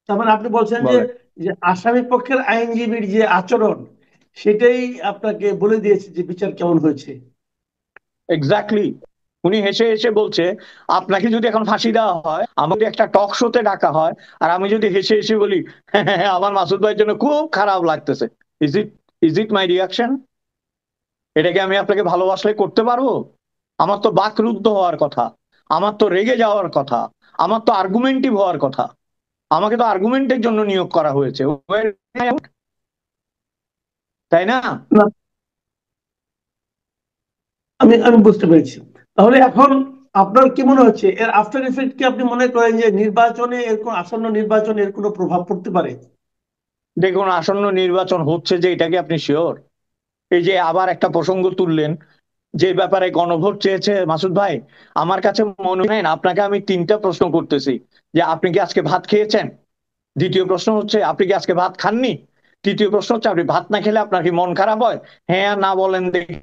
তার মানে আপনি বলছেন যে বলেন। যে আসামি পক্ষের আইনজীবীর যে আচরণ, সেটাই আপনাকে বলে দিয়েছে যে বিচার কেমন হয়েছে। এক্স্যাক্টলি। উনি হেসে হেসে বলছে, আপনাকে যদি এখন ফাঁসি দেওয়া হয়, আমাকে একটা টক শোতে ডাকা হয়, আর আমি যদি হেসে হেসে বলি, "হ্যাঁ, হ্যাঁ, হ্যাঁ, আমার মাসুদ ভাইয়ের জন্য খুব খারাপ লাগতেছে", is it is it my reaction? এটাকে আমি আপনাকে ভালোবাসলে করতে পারবো? আমার তো বাকরুদ্ধ হওয়ার কথা, আমার তো রেগে যাওয়ার কথা, আমার তো আর্গুমেন্টিভ হওয়ার কথা। আমাকে তো আর্গুমেন্টের জন্য নিয়োগ করা হয়েছে, তাই না? না, আমি আমি বুঝতে পেরেছি। তাহলে এখন আপনার কি মনে হচ্ছে, এর আফটার ইফেক্ট কি আপনি মনে করেন যে নির্বাচনে, এর কোন আসন্ন নির্বাচনে এর কোনো প্রভাব পড়তে পারে? দেখুন, আসন্ন নির্বাচন হচ্ছে যে, এটা কি আপনি শিওর? এই যে আবার একটা প্রসঙ্গ তুললেন, যে ব্যাপারে গণভোট চেয়েছে মাসুদ ভাই, আমার কাছে মনে হয় না। আপনাকে আমি তিনটা প্রশ্ন করতেছি, যে আপনি কি আজকে ভাত খেয়েছেন? দ্বিতীয় প্রশ্ন হচ্ছে, আপনি কি আজকে ভাত খাননি? তৃতীয় প্রশ্ন হচ্ছে, আপনি ভাত না খেলে আপনার কি মন খারাপ হয়? হ্যাঁ না বলেন দেখি।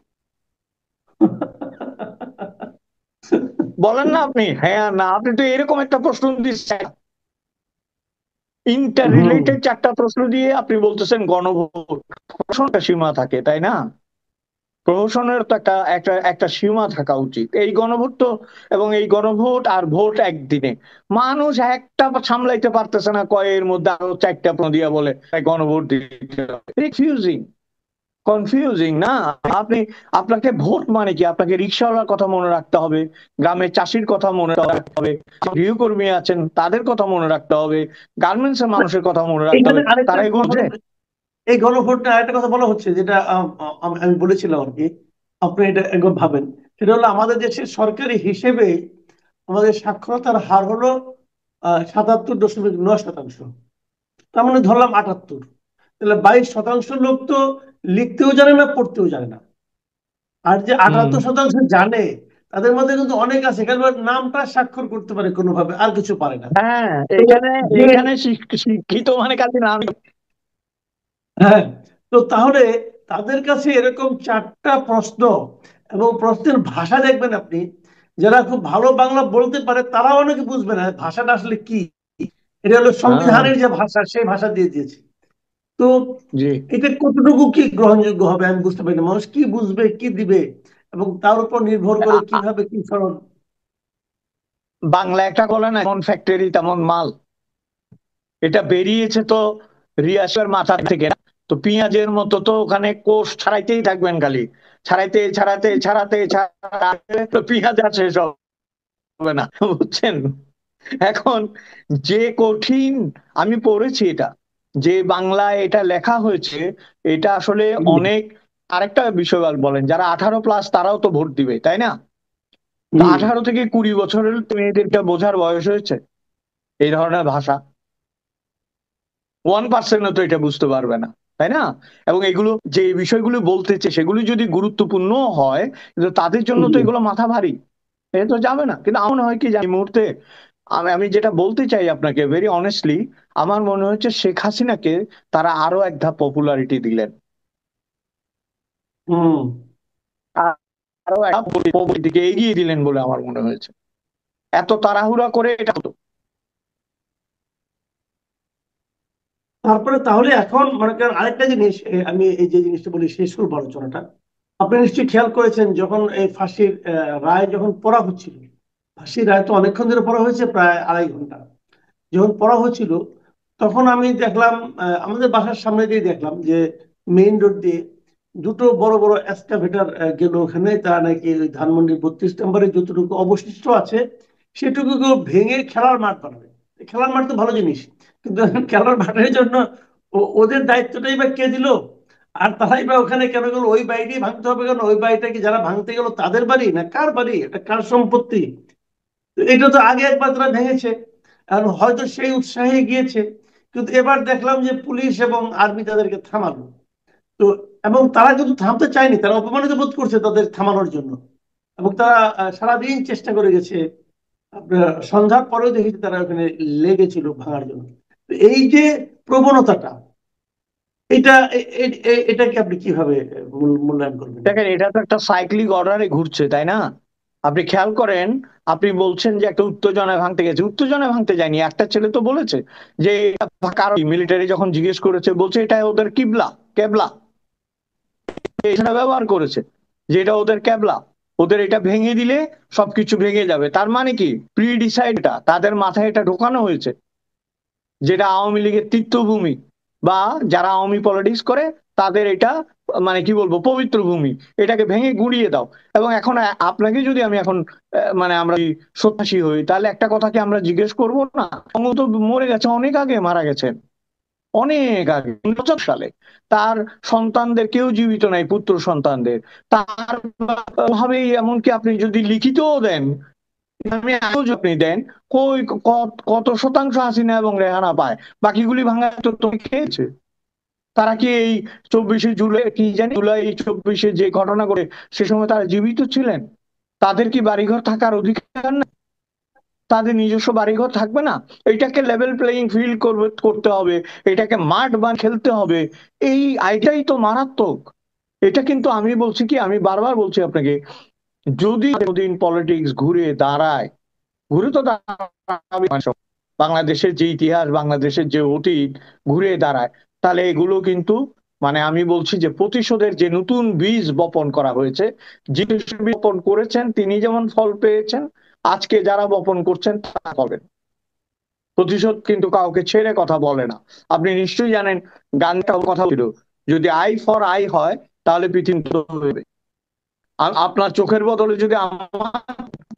বলেন না আপনি, হ্যাঁ না। আপনি তো এরকম একটা প্রশ্ন দিচ্ছেন, ইন্টার হুম। রিলেটেড চারটা প্রশ্ন দিয়ে আপনি বলতেছেন গণভোট। প্রশ্নটা সীমা থাকে, তাই না? প্রহসনের তো একটা একটা একটা সীমা থাকা উচিত। এই গণভোট তো, এবং এই গণভোট আর ভোট একদিনে, মানুষ একটা সামলাইতে পারতেছে না, কয়ের মধ্যে আরো চারটা প্রশ্ন দিয়া বলে তাই গণভোট দিতে হবে। রিফিউজিং, কনফিউজিং না? আপনি, আপনাকে ভোট মানে কি? আপনাকে রিক্সাওয়ালার কথা মনে রাখতে হবে, গ্রামের চাষির কথা মনে রাখতে হবে, গৃহকর্মী আছেন তাদের কথা মনে রাখতে হবে, গার্মেন্টস এর মানুষের কথা মনে রাখতে এখানে হবে। আরেকটা তারাই বুঝবে। এই গণভোট নিয়ে আরেকটা কথা বলা হচ্ছে, যেটা আমি বলেছিলাম আর কি, আপনি এটা একবার ভাবেন। সেটা হলো আমাদের দেশের সরকারি হিসেবে আমাদের সাক্ষরতার হার হলো 77.9%। তার মানে ধরলাম 78। তাহলে 22% লোক তো লিখতেও জানে না, পড়তেও জানে না। আর যে হুম। 78% জানে, তাদের মধ্যে কিন্তু অনেক আছে কেবল নামটা স্বাক্ষর করতে পারে কোনোভাবে, আর কিছু পারে না। হ্যাঁ, তো এখানে যে এখানে শিক্ষিত মানে কাজে না। হ্যাঁ, তো তাহলে তাদের কাছে এরকম চারটা প্রশ্ন, এবং প্রশ্নের ভাষা দেখবেন আপনি, যারা খুব ভালো বাংলা বলতে পারে তারাও অনেকে বুঝবে না ভাষাটা আসলে কি। এটা হলো হ্যাঁ। সংবিধানের যে ভাষা, সেই ভাষা দিয়ে দিয়েছে। তো জি। এটা কতটুকু কি গ্রহণযোগ্য হবে আমি বুঝতে পারি না। মানুষ কি বুঝবে, কি দিবে, এবং তার উপর নির্ভর করে আ- আ- কিভাবে কি ফলন। বাংলা একটা বলে না, যেমন ফ্যাক্টরি তেমন মাল। এটা বেরিয়েছে তো রিয়াসের মাথা থেকে না। তো পেঁয়াজের মতো তো ওখানে কোষ ছাড়াইতেই থাকবেন খালি, ছাড়াইতে ছাড়াতে ছাড়াতে ছাড়াতে তো পেঁয়াজ আর শেষ হবে না, বুঝছেন? এখন যে কঠিন, আমি পড়েছি এটা, যে বাংলায় এটা লেখা হয়েছে, এটা আসলে অনেক। আরেকটা বিষয় বলেন, যারা 18+ তারাও তো ভোট দিবে, তাই না? তো হম। 18 থেকে 20 বছরের তো মেয়েদেরটা বোঝার বয়স হয়েছে এই ধরনের ভাষা। 1% তো এটা বুঝতে পারবে না, তাই না? এবং এগুলো যে বিষয়গুলো বলতেছে সেগুলো যদি গুরুত্বপূর্ণ হয়, কিন্তু তাদের জন্য তো এগুলো মাথা ভারী, এ তো যাবে না। কিন্তু আমার মনে হয় কি, যে এই মুহূর্তে আমি আমি যেটা বলতে চাই আপনাকে ভেরি অনেস্টলি, আমার মনে হচ্ছে শেখ হাসিনাকে তারা আরো এক ধাপ পপুলারিটি দিলেন, হম। আরো এক ধাপ দিকে এগিয়ে দিলেন বলে আমার মনে হয়েছে। এত তাড়াহুড়া করে এটা হতো। তারপরে তাহলে এখন মনে করেন আরেকটা জিনিস, আমি এই যে জিনিসটা বলি শেষ করবো আলোচনাটা। আপনি নিশ্চয়ই খেয়াল করেছেন, যখন এই ফাঁসির রায় যখন পড়া হচ্ছিল, ফাঁসির রায় তো অনেকক্ষণ ধরে পড়া হয়েছে, প্রায় 2.5 ঘন্টা। যখন পড়া হচ্ছিল, তখন আমি দেখলাম, আমাদের বাসার সামনে দিয়ে দেখলাম যে মেইন রোড দিয়ে দুটো বড় বড় এক্সকাভেটর গেল ওখানে। তারা নাকি ওই ধানমন্ডির 32 নম্বরে যতটুকু অবশিষ্ট আছে সেটুকু ভেঙে খেলার মাঠ বানাবে। খেলার মাঠ তো ভালো জিনিস, কিন্তু এখন খেলার মাঠের জন্য ওদের দায়িত্বটাই বা কে দিল? আর তারাই বা ওখানে কেন গেল? ওই বাড়িটি ভাঙতে হবে কেন? ওই বাড়িটা কি যারা ভাঙতে গেল তাদের বাড়ি, না কার বাড়ি? এটা কার সম্পত্তি? তো এটা তো আগে একবার তারা ভেঙেছে, আর হয়তো সেই উৎসাহে গিয়েছে। কিন্তু এবার দেখলাম যে পুলিশ এবং আর্মি তাদেরকে থামালো। তো এবং তারা কিন্তু থামতে চায়নি, তারা অপমানিত বোধ করছে তাদের থামানোর জন্য। এবং তারা সারাদিন চেষ্টা করে গেছে। আপনার সন্ধ্যার পরেও দেখেছি তারা ওখানে লেগেছিল ভাঙার জন্য। তো এই যে প্রবণতাটা, এটা এটাকে আপনি কিভাবে মূল্যায়ন করবেন? দেখেন, এটা তো একটা সাইক্লিক অর্ডারে ঘুরছে, তাই না? আপনি খেয়াল করেন, আপনি বলছেন যে একটা উত্তেজনায় ভাঙতে গেছে, উত্তেজনায় ভাঙতে যায়নি। একটা ছেলে তো বলেছে যে কারণ মিলিটারি যখন জিজ্ঞেস করেছে বলছে এটা ওদের কিবলা, কেবলা, এটা ব্যবহার করেছে যে এটা ওদের কেবলা, ওদের এটা ভেঙে দিলে সবকিছু ভেঙে যাবে। তার মানে কি প্রি ডিসাইড, এটা তাদের মাথায় এটা ঢোকানো হয়েছে যেটা আওয়ামী লীগের তীর্থভূমি, বা যারা আওয়ামী পলিটিক্স করে তাদের এটা মানে কি বলবো পবিত্র ভূমি, এটাকে ভেঙে গুঁড়িয়ে দাও। এবং এখন আপনাকে যদি আমি এখন মানে আমরা যদি সন্ত্রাসী হই, তাহলে একটা কথা কি আমরা জিজ্ঞেস করব না? বঙ্গবন্ধু তো মরে গেছে, অনেক আগে মারা গেছেন, অনেক আগে 1975 সালে। তার সন্তানদের কেউ জীবিত নাই, পুত্র সন্তানদের। তার ভাবেই এমনকি আপনি যদি লিখিতও দেন, আমি আজও আপনি দেন, কই কত শতাংশ হাসিনা এবং রেহানা পায়, বাকিগুলি ভাঙা তো তুমি খেয়েছে। তারা কি এই 24শে জুলাই, কি জানি জুলাই 24শে যে ঘটনা ঘটে সে সময় তারা জীবিত ছিলেন? তাদের কি বাড়িঘর থাকার অধিকার না? তাদের নিজস্ব বাড়িঘর থাকবে না? এটাকে লেভেল প্লেইং ফিল্ড করতে হবে, এটাকে মাঠ বান খেলতে হবে। এই আইটাই তো মারাত্মক। এটা কিন্তু আমি বলছি কি, আমি বারবার বলছি আপনাকে, যদি কোনদিন পলিটিক্স ঘুরে দাঁড়ায়, ঘুরে তো দাঁড়াবে, বাংলাদেশের যে ইতিহাস, বাংলাদেশের যে অতীত ঘুরে দাঁড়ায়, তাহলে এগুলো কিন্তু মানে আমি বলছি যে প্রতিশোধের যে নতুন বীজ বপন করা হয়েছে, যে বপন করেছেন তিনি যেমন ফল পেয়েছেন, আজকে যারা বপন করছেন তারা পাবেন। প্রতিশোধ কিন্তু কাউকে ছেড়ে কথা বলে না। আপনি নিশ্চয়ই জানেন, গানটাও কথা ছিল, যদি আই ফর আই হয় তাহলে পৃথিবী হবে। আপনার চোখের বদলে যদি আমার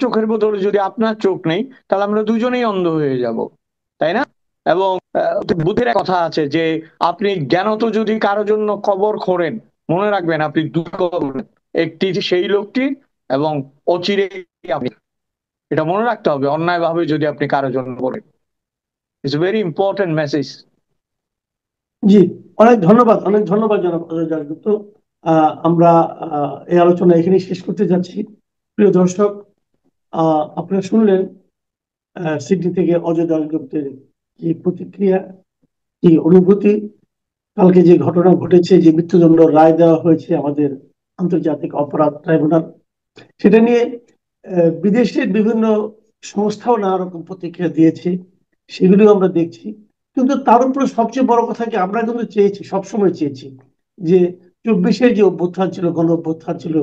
চোখের বদলে যদি আপনার চোখ নেই, তাহলে আমরা দুজনেই অন্ধ হয়ে যাব, তাই না? এবং বুদ্ধির এক কথা আছে যে আপনি জ্ঞানত যদি কারোর জন্য কবর খোঁড়েন, মনে রাখবেন আপনি দুটো কবর খোঁড়েন। একটি সেই লোকটি, এবং অচিরে আপনি। এটা মনে রাখতে হবে অন্যায় ভাবে যদি আপনি কারোর জন্য করেন। It's very important message. জি, অনেক ধন্যবাদ, অনেক ধন্যবাদ জনাব অজয় দাশগুপ্ত। আমরা এই আলোচনা এখানে শেষ করতে যাচ্ছি। প্রিয় দর্শক, আপনারা শুনলেন সিডনি থেকে অজয় দাশগুপ্তের কি প্রতিক্রিয়া, কি অনুভূতি। কালকে যে ঘটনা ঘটেছে, যে মৃত্যুদণ্ড রায় দেওয়া হয়েছে আমাদের আন্তর্জাতিক অপরাধ ট্রাইব্যুনাল, সেটা নিয়ে বিদেশের বিভিন্ন সংস্থাও নানা রকম প্রতিক্রিয়া দিয়েছে, সেগুলিও আমরা দেখছি। কিন্তু তার উপরে সবচেয়ে বড় কথা কি, আমরা কিন্তু চেয়েছি, সবসময় চেয়েছি যে 24-এর যে অভ্যুত্থান ছিল, গণ অভ্যুত্থান ছিল,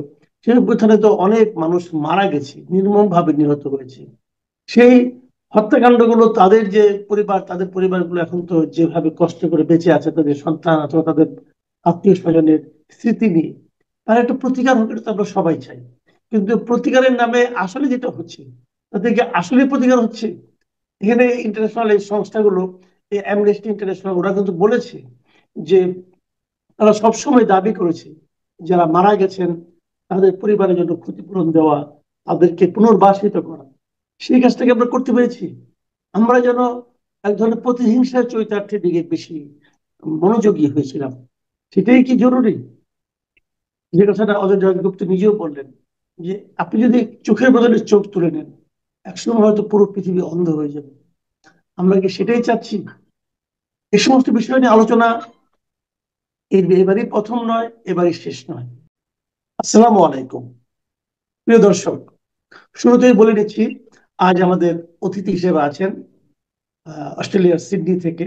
সেই অভ্যুত্থানে তো অনেক মানুষ মারা গেছে, নির্মম ভাবে নিহত হয়েছে। সেই হত্যাকাণ্ডগুলো তাদের যে পরিবার, তাদের পরিবারগুলো এখন তো যেভাবে কষ্ট করে বেঁচে আছে, তাদের সন্তান অথবা তাদের আত্মীয় স্বজনের স্মৃতি নিয়ে, তার একটা প্রতিকার হোক, এটা তো আমরা সবাই চাই। কিন্তু প্রতিকারের নামে আসলে যেটা হচ্ছে, তাদেরকে আসলে প্রতিকার হচ্ছে। এখানে ইন্টারন্যাশনাল এই সংস্থাগুলো, এই অ্যামনেস্টি ইন্টারন্যাশনাল, ওরা কিন্তু বলেছে যে তারা সবসময় দাবি করেছে যারা মারা গেছেন তাদের পরিবারের জন্য ক্ষতিপূরণ দেওয়া, তাদেরকে পুনর্বাসিত করা। সেই কাজটাকে আমরা করতে পেরেছি। আমরা যেন এক ধরনের প্রতিহিংসার চরিতার্থের দিকে বেশি মনোযোগী হয়েছিলাম। সেটাই কি জরুরি? যে কথাটা অজয় জয়গুপ্ত নিজেও বললেন, যে আপনি যদি চোখের বদলে চোখ তুলে নেন, একসময় হয়তো পুরো পৃথিবী অন্ধ হয়ে যাবে। আমরা কি সেটাই চাচ্ছি? এই সমস্ত বিষয় নিয়ে আলোচনা এবারই প্রথম নয়, এবারই শেষ নয়। আসসালামু আলাইকুম। প্রিয় দর্শক, শুরুতেই বলে নিচ্ছি, আজ আমাদের অতিথি হিসেবে আছেন অস্ট্রেলিয়ার সিডনি থেকে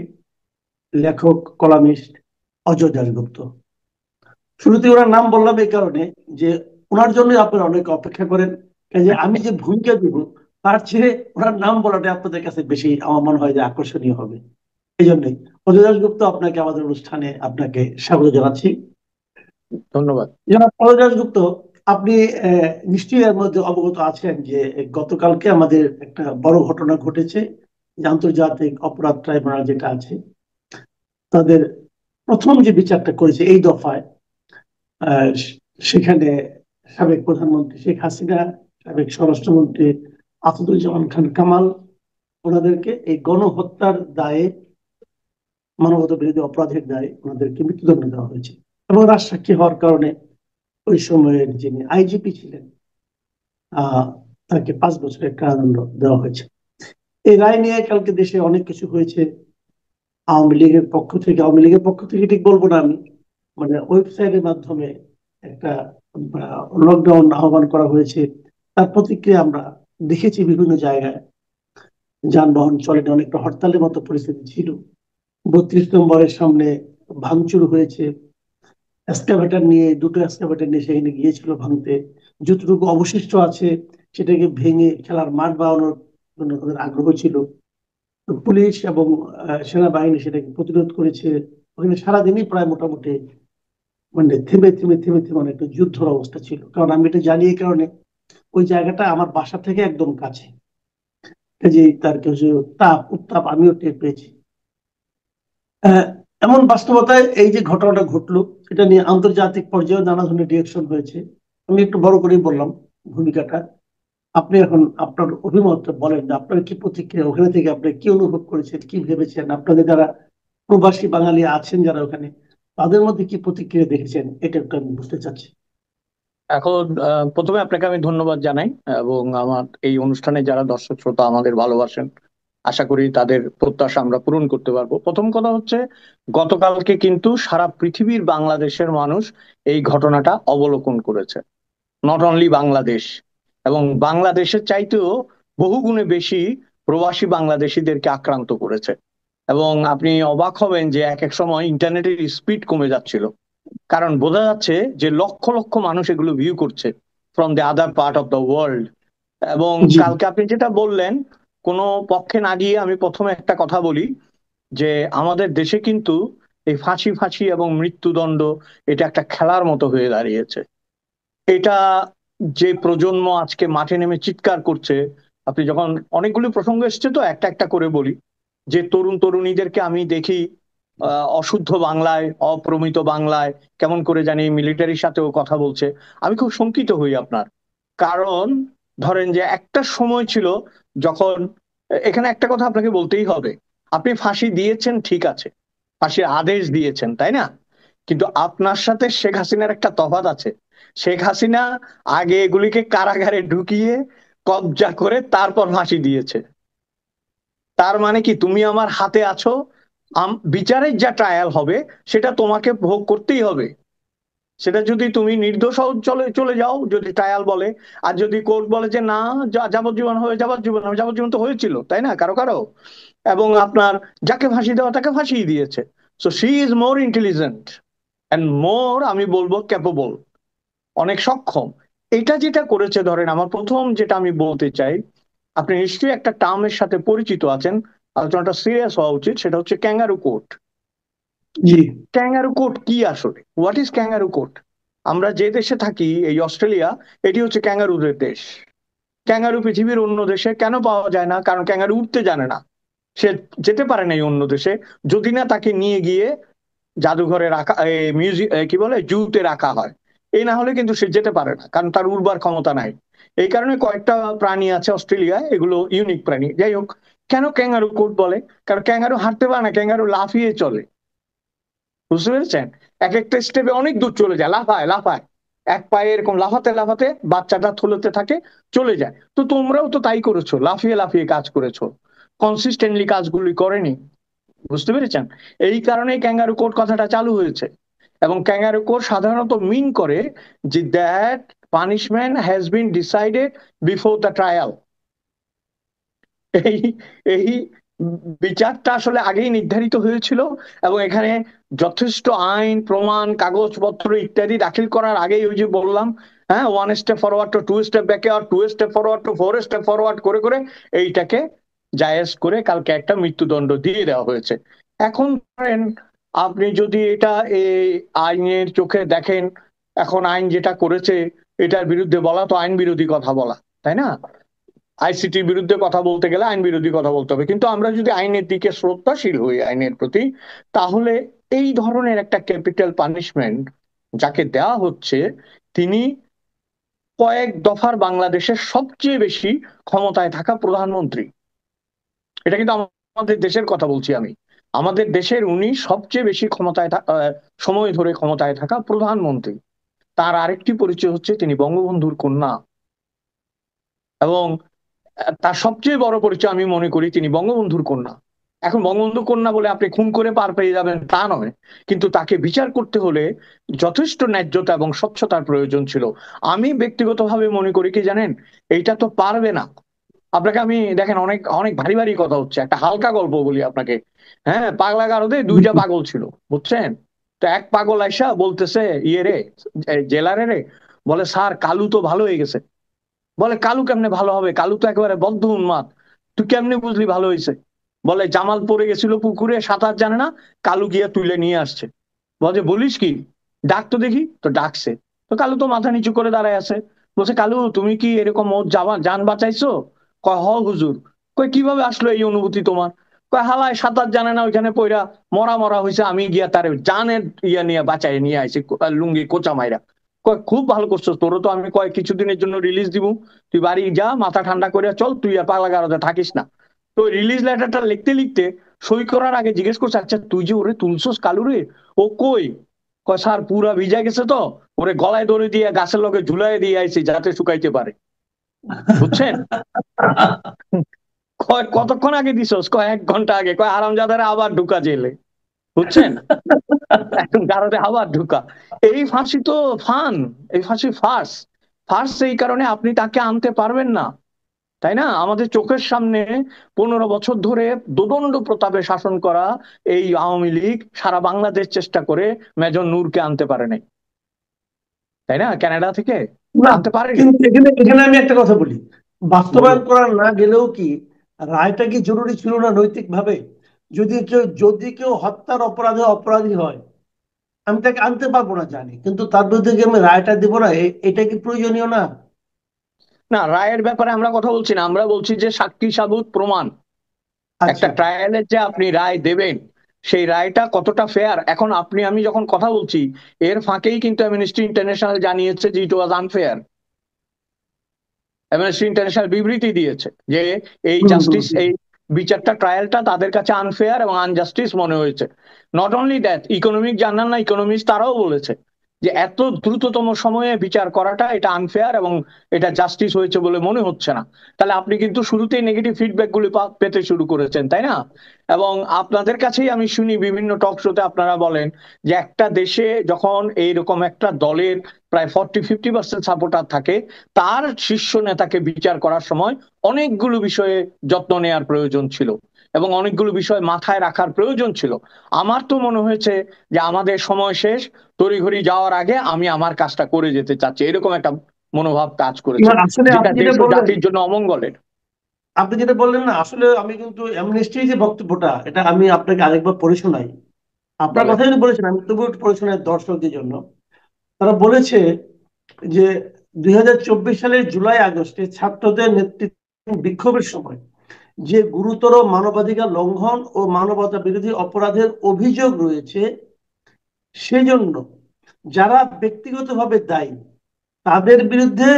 লেখক, কলামিস্ট অজয় দাশগুপ্ত। শুরুতে ওনার নাম বললাম এই কারণে যে ওনার জন্য আপনারা অনেক অপেক্ষা করেন, কাজে আমি যে ভূমিকা দিব তার চেয়ে ওনার নাম বলাটা আপনাদের কাছে বেশি আমার মনে হয় যে আকর্ষণীয় হবে। এই জন্যই অজয় দাশগুপ্ত, আপনাকে আমাদের অনুষ্ঠানে আপনাকে স্বাগত জানাচ্ছি। ধন্যবাদ। জনাব অজয় দাশগুপ্ত, আপনি নিশ্চয়ই এর মধ্যে অবগত আছেন যে গতকালকে আমাদের একটা বড় ঘটনা ঘটেছে, যে আন্তর্জাতিক অপরাধ ট্রাইব্যুনাল যেটা আছে, তাদের প্রথম যে বিচারটা করেছে এই দফায়, আহ, সেখানে সাবেক প্রধানমন্ত্রী শেখ হাসিনা, সাবেক স্বরাষ্ট্রমন্ত্রী আসাদুজ্জামান খান কামাল, ওনাদেরকে এই গণহত্যার দায়ে, মানবতা বিরোধী অপরাধের দায়ে ওনাদেরকে মৃত্যুদণ্ড দেওয়া হয়েছে। এবং রাজসাক্ষী হওয়ার কারণে ওই সময়ের যিনি আইজিপি ছিলেন, তাকে 5 বছরের কারাদণ্ড দেওয়া হয়েছে। এই রায় নিয়ে কালকে দেশে অনেক কিছু হয়েছে। আওয়ামী লীগের পক্ষ থেকে ঠিক বলবো না আমি, মানে ওয়েবসাইটের মাধ্যমে একটা লকডাউন আহ্বান করা হয়েছে। তার প্রতিক্রিয়া আমরা দেখেছি বিভিন্ন জায়গায়। যানবাহন চলেনি, অনেকটা হরতালের মতো পরিস্থিতি ছিল। 32 নম্বরের সামনে ভাঙচুর হয়েছে, এক্সকাভেটর নিয়ে, দুটো এক্সকাভেটর নিয়ে সেখানে গিয়েছিল ভাঙতে। যতটুকু অবশিষ্ট আছে সেটাকে ভেঙে খেলার মাঠ বানানোর জন্য তাদের আগ্রহ ছিল। তো পুলিশ এবং সেনাবাহিনী সেটাকে প্রতিরোধ করেছে। ওখানে সারাদিনই প্রায় মোটামুটি মানে থেমে থেমে থেমে থেমে অনেকটা যুদ্ধর অবস্থা ছিল, কারণ আমি এটা জানি এই কারণে ওই জায়গাটা আমার বাসা থেকে একদম কাছে। যে তার কিছু তাপ উত্তাপ আমিও টের পেয়েছি। আহ, এমন বাস্তবতায় এই যে ঘটনাটা ঘটলো, এটা নিয়ে আন্তর্জাতিক পর্যায়ে নানা ধরনের রিয়েকশন হয়েছে। আমি একটু বড় করেই বললাম ভূমিকাটা। আপনি এখন আপনার অভিমতটা বলেন যে আপনার কি প্রতিক্রিয়া, ওখানে থেকে আপনি কি অনুভব করেছেন, কি ভেবেছেন, আপনাদের যারা প্রবাসী বাঙালি আছেন যারা ওখানে, তাদের মধ্যে কি প্রতিক্রিয়া দেখেছেন, এটা একটু আমি বুঝতে চাচ্ছি। এখন প্রথমে আপনাকে আমি ধন্যবাদ জানাই, এবং আমার এই অনুষ্ঠানে যারা দর্শক শ্রোতা আমাদের ভালোবাসেন, আশা করি তাদের প্রত্যাশা আমরা পূরণ করতে পারবো। প্রথম কথা হচ্ছে, গতকালকে কিন্তু সারা পৃথিবীর বাংলাদেশের মানুষ এই ঘটনাটা অবলোকন করেছে। নট অনলি বাংলাদেশ, এবং বাংলাদেশের চাইতেও বহু গুণে বেশি প্রবাসী বাংলাদেশিদেরকে আক্রান্ত করেছে। এবং আপনি অবাক হবেন যে এক এক সময় ইন্টারনেটের স্পিড কমে যাচ্ছিল, কারণ বোঝা যাচ্ছে যে লক্ষ লক্ষ মানুষ এগুলো ভিউ করছে from the other part of the world. এবং জি। কালকে আপনি যেটা বললেন, কোনো পক্ষে না গিয়ে আমি প্রথমে একটা কথা বলি, যে আমাদের দেশে কিন্তু এই ফাঁসি ফাঁসি এবং মৃত্যুদণ্ড এটা একটা খেলার মতো হয়ে দাঁড়িয়েছে। এটা যে প্রজন্ম আজকে মাঠে নেমে চিৎকার করছে, আপনি যখন, অনেকগুলো প্রসঙ্গ এসছে তো একটা একটা করে বলি, যে তরুণ তরুণীদেরকে আমি দেখি অশুদ্ধ বাংলায়, অপ্রমিত বাংলায় কেমন করে জানি মিলিটারির সাথেও কথা বলছে। আমি খুব শঙ্কিত হই আপনার, কারণ ধরেন যে একটা সময় ছিল যখন, এখানে একটা কথা আপনাকে বলতেই হবে, আপনি ফাঁসি দিয়েছেন ঠিক আছে, ফাঁসির আদেশ দিয়েছেন তাই না, কিন্তু আপনার সাথে শেখ হাসিনার একটা তফাৎ আছে। শেখ হাসিনা আগে এগুলিকে কারাগারে ঢুকিয়ে কবজা করে তারপর ফাঁসি দিয়েছে। তার মানে কি, তুমি আমার হাতে আছো, বিচারের যা ট্রায়াল হবে সেটা তোমাকে ভোগ করতেই হবে। সেটা যদি তুমি নির্দোষ হও, চলে চলে যাও যদি ট্রায়াল বলে, আর যদি কোর্ট বলে যে না, যাবজ্জীবন হবে, যাবজ্জীবন হবে, যাবজ্জীবন তো হয়েছিল তাই না কারো কারো। এবং আপনার যাকে ফাঁসি দেওয়া তাকে ফাঁসিয়ে দিয়েছে। So she is more intelligent and more, আমি বলবো ক্যাপেবল, অনেক সক্ষম। এটা যেটা করেছে, ধরেন আমার প্রথম যেটা আমি বলতে চাই, আপনি নিশ্চয়ই একটা টার্মের সাথে পরিচিত আছেন, আলোচনাটা সিরিয়াস হওয়া উচিত, সেটা হচ্ছে ক্যাঙ্গারু কোর্ট। জি। ক্যাঙ্গারু কোর্ট কি আসলে, হোয়াট ইজ ক্যাঙ্গারু কোর্ট? আমরা যে দেশে থাকি, এই অস্ট্রেলিয়া, এটি হচ্ছে ক্যাঙ্গারুদের দেশ। ক্যাঙ্গারু পৃথিবীর অন্য দেশে কেন পাওয়া যায় না? কারণ ক্যাঙ্গারু উঠতে জানে না, সে যেতে পারে না এই অন্য দেশে, যদি না তাকে নিয়ে গিয়ে জাদুঘরে রাখা, মিউজিক কি বলে, জুতে রাখা হয়। এই না হলে কিন্তু সে যেতে পারে না, কারণ তার উর্বর ক্ষমতা নাই। এই কারণে কয়েকটা প্রাণী আছে অস্ট্রেলিয়ায়, এগুলো ইউনিক প্রাণী। যাই হোক, কেন ক্যাঙ্গারু কোর্ট বলে? কারণ ক্যাঙ্গারু হাঁটতে পারে না, ক্যাঙ্গারু লাফিয়ে চলে। বুঝতে পেরেছেন? এক একটা স্টেপে অনেক দূর চলে যায়, লাফায় লাফায়, এক পায়ে এরকম লাফাতে লাফাতে বাচ্চাটা থলেতে থাকে, চলে যায়। তো তোমরাও তো তাই করেছো, লাফিয়ে লাফিয়ে কাজ করেছো, কনসিস্টেন্টলি কাজগুলি করেনি। বুঝতে পেরেছেন? এই কারণেই ক্যাঙ্গারু কোর্ট কথাটা চালু হয়েছে। এবং ক্যাঙ্গারু কোর্ট সাধারণত মিন করে যে that punishment has been decided before the trial. এই এই বিচারটা আসলে আগেই নির্ধারিত হয়েছিল, এবং এখানে যথেষ্ট আইন প্রমাণ কাগজপত্র ইত্যাদি দাখিল করার আগেই, ওই যে বললাম, হ্যাঁ, one step forward to two step backward, two step forward to four step forward করে করে এইটাকে জায়েজ করে কালকে একটা মৃত্যুদণ্ড দিয়ে দেওয়া হয়েছে। এখন ধরেন, আপনি যদি এটা এই আইনের চোখে দেখেন, এখন আইন যেটা করেছে এটার বিরুদ্ধে বলা তো আইন বিরোধী কথা বলা, তাই না? আইসিটির বিরুদ্ধে কথা বলতে গেলে আইন বিরোধী কথা বলতে হবে। কিন্তু আমরা যদি আইনের দিকে শ্রদ্ধাশীল হই, আইনের প্রতি, তাহলে এই ধরনের একটা ক্যাপিটাল পানিশমেন্ট যাকে দেওয়া হচ্ছে, তিনি কয়েক দফার বাংলাদেশের সবচেয়ে বেশি ক্ষমতায় থাকা প্রধানমন্ত্রী। এটা কিন্তু আমাদের দেশের কথা বলছি আমি, আমাদের দেশের উনি সবচেয়ে বেশি সময় ধরে ক্ষমতায় থাকা প্রধানমন্ত্রী। তার আরেকটি পরিচয় হচ্ছে তিনি বঙ্গবন্ধুর কন্যা। এবং তার সবচেয়ে বড় পরিচয় আমি মনে করি তিনি বঙ্গবন্ধুর কন্যা। এখন বঙ্গবন্ধু কন্যা বলে আপনি খুন করে পার পেয়ে যাবেন তা নয়, কিন্তু তাকে বিচার করতে হলে যথেষ্ট ন্যায্যতা এবং স্বচ্ছতার প্রয়োজন ছিল। আমি ব্যক্তিগতভাবে মনে করি কি জানেন, এইটা তো পারবে না। আপনাকে আমি দেখেন, অনেক অনেক ভারী ভারী কথা হচ্ছে, একটা হালকা গল্প বলি আপনাকে। হ্যাঁ, পাগলা গারদে দুইটা পাগল ছিল, বুঝছেন? তো এক পাগল আইসা বলতেছে ইয়ে রে, জেলারে রে, বলে স্যার কালু তো ভালো হয়ে গেছে। বলে কালু কেমনে ভালো হবে, কালু তো একেবারে বদ্ধ উন্মাদ, তুই কেমনে বুঝলি ভালো হয়েছে? বলে জামাল পড়ে গেছিল পুকুরে, সাঁতার জানে না, কালু গিয়া তুলে নিয়ে আসছে। বলে বলিস কি, ডাক তো দেখি। তো ডাকছে, তো কালু তো মাথা নিচু করে দাঁড়ায় আছে। বলছে কালু তুমি কি এরকম ওর জান বাঁচাইছো? কয় হ হুজুর। কয় কিভাবে আসলো এই অনুভূতি তোমার? কয় হালায় সাঁতার জানে না, ওইখানে পইরা মরা মরা হয়েছে, আমি গিয়া তার জানের ইয়া নিয়ে বাঁচাই নিয়ে আইছি, লুঙ্গি কোচা মাইরা। কয় খুব ভালো করছো, তোরও তো আমি কয় কিছুদিনের জন্য রিলিজ দিব, তুই বাড়ি যা, মাথা ঠান্ডা করে চল, তুই আর পাগলা গারদে থাকিস না। তো রিলিজ লেটারটা লিখতে লিখতে সই করার আগে জিজ্ঞেস করছে, আচ্ছা তুই যে ওরে তুলছস কালু রে, ও কই? কয় স্যার পুরা ভিজা গেছে, তো ওরে গলায় দড়ি দিয়ে গাছের লগে ঝুলাই দিয়ে আইছি যাতে শুকাইতে পারে। বুঝছেন? কয় কতক্ষণ আগে দিছস? কয় 1 ঘন্টা আগে। কয় আরামজাদারে আবার ঢুকা জেলে। বুঝছেন? এখন গারদে আবার ঢুকা। এই ফাঁসি তো ফান, এই ফাঁসি ফার্স। ফার্স এই কারণে আপনি তাকে আনতে পারবেন না, তাই না? আমাদের চোখের সামনে 15 বছর ধরে দোদণ্ড প্রতাপে শাসন করা এই আওয়ামী লীগ সারা বাংলাদেশ চেষ্টা করে মেজর নূরকে আনতে পারে নাই, তাই না? কানাডা থেকে না, আনতে পারেনি। কিন্তু এখানে এখানে আমি একটা কথা বলি, বাস্তবায়ন বলুন। করা না গেলেও কি রায়টা কি জরুরি ছিল না নৈতিক ভাবে? যদি কেউ হত্যার অপরাধে অপরাধী হয়, আমি তাকে আনতে পারবো না জানি, কিন্তু তার বিরুদ্ধে যে আমি রায়টা দিব না, এটা কি প্রয়োজনীয় না? না, রায়ের ব্যাপারে আমরা কথা বলছি না, আমরা বলছি যে সাক্ষী সাবুত প্রমাণ, একটা আচ্ছা। ট্রায়ালের যে আপনি রায় দেবেন, সেই রায়টা কতটা ফেয়ার। এখন আপনি আমি যখন কথা বলছি, এর ফাঁকেই কিন্তু অ্যামনেস্টি ইন্টারন্যাশনাল জানিয়েছে যে ইট ওয়াজ আনফেয়ার। অ্যামনেস্টি ইন্টারন্যাশনাল বিবৃতি দিয়েছে যে এই হুম, হুম, জাস্টিস, হুম। এই বিচারটা, ট্রায়ালটা তাদের কাছে আনফেয়ার এবং আনজাস্টিস মনে হয়েছে। Not only that, economic journal না ইকোনমিস্ট তারাও বলেছে যে এত দ্রুততম সময়ে বিচার করাটা এটা আনফেয়ার এবং এটা জাস্টিস হয়েছে বলে মনে হচ্ছে না। তাহলে আপনি কিন্তু শুরুতেই নেগেটিভ ফিডব্যাক গুলি পেতে শুরু করেছেন, তাই না? এবং আপনাদের কাছেই আমি শুনি বিভিন্ন টক শোতে আপনারা বলেন যে একটা দেশে যখন এইরকম একটা দলের প্রায় 40-50% সাপোর্টার থাকে, তার শীর্ষ নেতাকে বিচার করার সময় অনেকগুলো বিষয়ে যত্ন নেওয়ার প্রয়োজন ছিল এবং অনেকগুলো বিষয় মাথায় রাখার প্রয়োজন ছিল। আমার তো মনে হয়েছে যে আমাদের সময় শেষ, তড়িঘড়ি যাওয়ার আগে আমি আমার কাজটা করে যেতে চাচ্ছি, এরকম একটা মনোভাব কাজ করেছে, না, আসলে যেটা আপনি দেশ যেটা ও বললেন, জাতির জন্য অমঙ্গলের। না, আসলে আমি কিন্তু অ্যামনেস্টির যে বক্তব্যটা, এটা আমি আপনাকে আরেকবার পড়ে শোনাই। আপনার বলেন। কথা যদি বলেছেন, আমি তবুও একটু পড়ে শোনাই দর্শকদের জন্য। তারা বলেছে যে 2024 সালের জুলাই আগস্টে ছাত্রদের নেতৃত্বে বিক্ষোভের সময় যে গুরুতর মানবাধিকার লঙ্ঘন ও মানবতা বিরোধী অপরাধের অভিযোগ রয়েছে, সেজন্য যারা ব্যক্তিগতভাবে দায়ী তাদের বিরুদ্ধে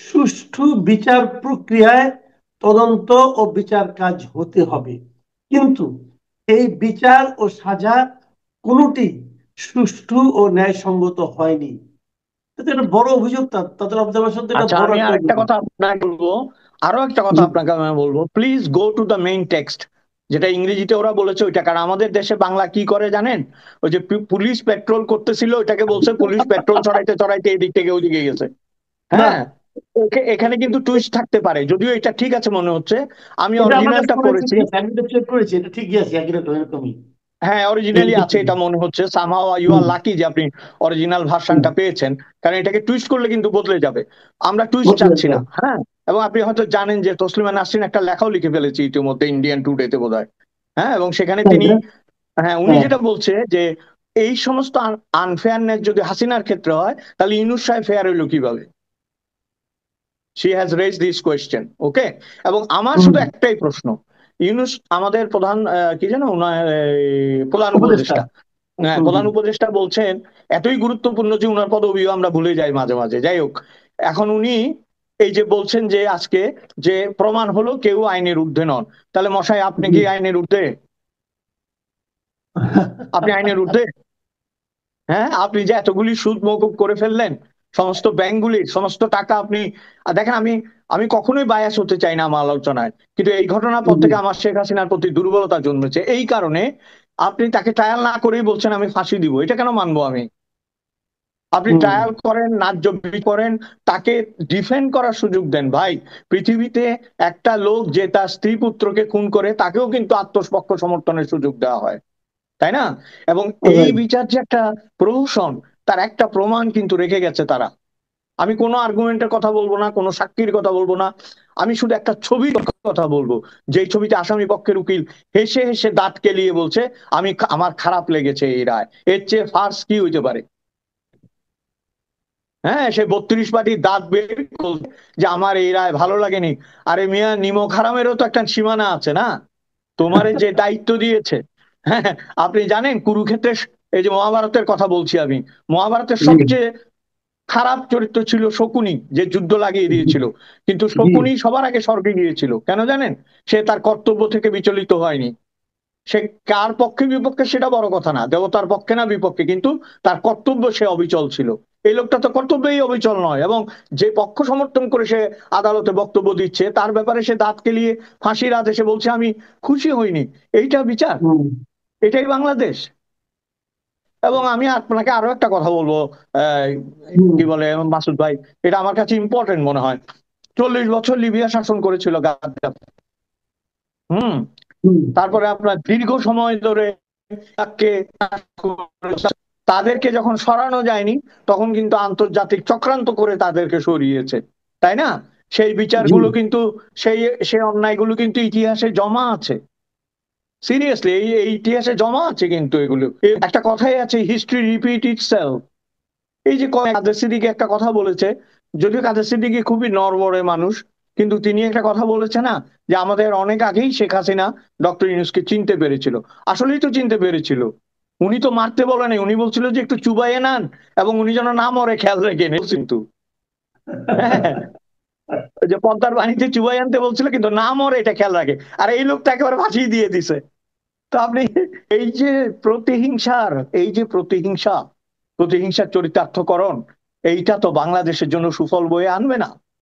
সুষ্ঠু বিচার প্রক্রিয়ায় তদন্ত ও বিচার কাজ হতে হবে। কিন্তু এই বিচার ও সাজা কোনোটি সুষ্ঠু ও ন্যায়সঙ্গত হয়নি। এটা একটা বড় অভিযোগ, তাদের অবজারভেশন তো এটা আচ্ছা, বড় আমি একটা আর একটা অভিযোগ। কথা আপনাকে বলবো, আরো একটা কথা জি। আপনাকে আমি বলবো, please go to the main text, যেটা ইংরেজিতে ওরা বলেছে ওইটা। কারণ আমাদের দেশে বাংলা কি করে জানেন, ওই যে পুলিশ পেট্রোল করতেছিল ওইটাকে বলছে পুলিশ পেট্রোল ছড়াইতে ছড়াইতে এদিক থেকে ওইদিকে গেছে। না, হ্যাঁ, এখানে কিন্তু টুইস্ট থাকতে পারে, যদিও এটা ঠিক আছে মনে হচ্ছে। আমি এটা আমার কাছে অরিজিনালটা মনে হয় পড়েছি। ঠিকই আছে, আমি তো চেক করেছি, এটা ঠিকই আছে, একই রকম এরকমই। হ্যাঁ, অরিজিনালি এটা আছে ঠিকই। এটা মনে হচ্ছে। Somehow you are hmm, lucky যে আপনি অরিজিনাল হুম। ভার্সনটা পেয়েছেন, কারণ এটাকে টুইস্ট করলে কিন্তু বদলে যাবে। আমরা টুইস্ট বুঝলেন চাচ্ছি তো? না। হ্যাঁ, এবং আপনি হয়তো জানেন যে তসলিমা নাসরিন একটা লেখাও লিখে ফেলেছে ইতিমধ্যে ইন্ডিয়ান টুডেতে বোধহয়। হ্যাঁ, এবং সেখানে তাই তিনি, না? হ্যাঁ, উনি হ্যাঁ। যেটা বলছে যে এই সমস্ত আনফেয়ারনেস যদি হাসিনার ক্ষেত্রে হয়, তাহলে ইউনূস সাহেব ফেয়ার হইলো কিভাবে? She has raise this question. Okay, এবং আমার হুম। শুধু একটাই প্রশ্ন, ইউনূস আমাদের প্রধান কি যেন উনার প্রধান উপদেষ্টা। উপদেষ্টা, হ্যাঁ হুম, প্রধান হুম। উপদেষ্টা বলছেন এতই গুরুত্বপূর্ণ যে উনার পদবিও আমরা ভুলে যাই মাঝে মাঝে। যাই হোক, এখন উনি এই যে বলছেন যে আজকে যে প্রমাণ হলো কেউ আইনের ঊর্ধ্বে নন, তাহলে মশাই আপনি জি। কি আইনের ঊর্ধ্বে? আপনি আইনের ঊর্ধ্বে? হ্যাঁ, আপনি যে এতগুলি সুদ মওকুফ করে ফেললেন, সমস্ত ব্যাংকগুলির সমস্ত টাকা আপনি দেখেন, আমি আমি কখনোই বায়াস হতে চাই না আমার আলোচনায়, কিন্তু এই ঘটনার পর জি থেকে আমার শেখ হাসিনার প্রতি দুর্বলতা জন্মেছে। এই কারণে আপনি তাকে ট্রায়াল না করেই বলছেন আমি ফাঁসি দিব, এটা কেন মানবো আমি? আপনি হুম ট্রায়াল করেন, ন্যায্য বিচার করেন, তাকে ডিফেন্ড করার সুযোগ দেন। ভাই, পৃথিবীতে একটা লোক যে তার স্ত্রী পুত্রকে খুন করে তাকেও কিন্তু আত্মপক্ষ সমর্থনের সুযোগ দেওয়া হয়, তাই না? এবং এই রাইট। বিচার যে একটা প্রহসন, তার একটা প্রমাণ কিন্তু রেখে গেছে তারা। আমি কোনো আর্গুমেন্টের কথা বলবো না, কোনো সাক্ষীর কথা বলবো না, আমি শুধু একটা ছবির কথা বলবো, যে ছবিতে আসামি পক্ষের উকিল হেসে হেসে দাঁত কেলিয়ে বলছে আমার খারাপ লেগেছে এই রায়। এর চেয়ে ফার্স কি হইতে পারে? হ্যাঁ, সে 32 পাটি দাঁত বের করছে যে আমার এই রায় ভালো লাগেনি। আরে মিয়া, নিমক হারামেরও তো একটা সীমানা আছে না? তোমারে যে দায়িত্ব দিয়েছে, হ্যাঁ, আপনি জানেন কুরুক্ষেত্রের, এই যে মহাভারতের কথা বলছি আমি, মহাভারতের জি সবচেয়ে খারাপ চরিত্র ছিল শকুনি, যে যুদ্ধ লাগিয়ে দিয়েছিল। কিন্তু জি শকুনি সবার আগে স্বর্গে গিয়েছিল, কেন জানেন? সে তার কর্তব্য থেকে বিচলিত হয়নি। সে কার পক্ষে বিপক্ষে সেটা বড় কথা না, দেবতার পক্ষে না বিপক্ষে, কিন্তু তার কর্তব্য সে অবিচল ছিল। এই লোকটা তো কর্তব্যেই অবিচল নয়, এবং যে পক্ষ সমর্থন করে সে আদালতে বক্তব্য দিচ্ছে তার ব্যাপারে সে দাঁত কেলিয়ে ফাঁসির আদেশে বলছে আমি খুশি হইনি। এইটা বিচার? হুম এটাই বাংলাদেশ? এবং আমি আপনাকে আরো একটা কথা বলবো, আহ, হুম কি বলে মাসুদ ভাই, এটা আমার কাছে ইম্পর্টেন্ট মনে হয়। 40 বছর লিবিয়া শাসন করেছিল গাদ্দাফি। হুম। হুম তারপরে আপনার দীর্ঘ সময় ধরে তাকে, তাদেরকে যখন সরানো যায়নি তখন কিন্তু আন্তর্জাতিক চক্রান্ত করে তাদেরকে সরিয়েছে, তাই না? সেই জি বিচারগুলো কিন্তু, সেই সেই অন্যায়গুলো কিন্তু ইতিহাসে জমা আছে। সিরিয়াসলি, এই ইতিহাসে জমা আছে কিন্তু এগুলো। একটা কথাই আছে, হিস্ট্রি রিপিট ইটসেলফ। এই যে কাদের সিদ্দিকী একটা কথা বলেছে, যদিও কাদের সিদ্দিকী খুবই নড়বড়ে মানুষ, কিন্তু তিনি একটা কথা বলেছে না, যে আমাদের অনেক আগেই শেখ হাসিনা ডক্টর ইউনূসকে চিনতে পেরেছিল। আসলেই তো চিনতে পেরেছিল। উনি তো মারতে বলে নাই, উনি বলছিল যে একটু চুবাইয়ে নেন এবং উনি যেন না মরে খেয়াল রেখে নেন, কিন্তু হ্যাঁ, ওই যে পদ্মার পানিতে চুবাই আনতে বলছিল কিন্তু না মরে এটা খেয়াল রাখে। আর এই লোকটা একেবারে ফাঁসিয়ে দিয়ে দিছে। তো আপনি এই যে প্রতিহিংসার, এই যে প্রতিহিংসার চরিতার্থকরণ, এইটা তো বাংলাদেশের জন্য সুফল বয়ে আনবে না।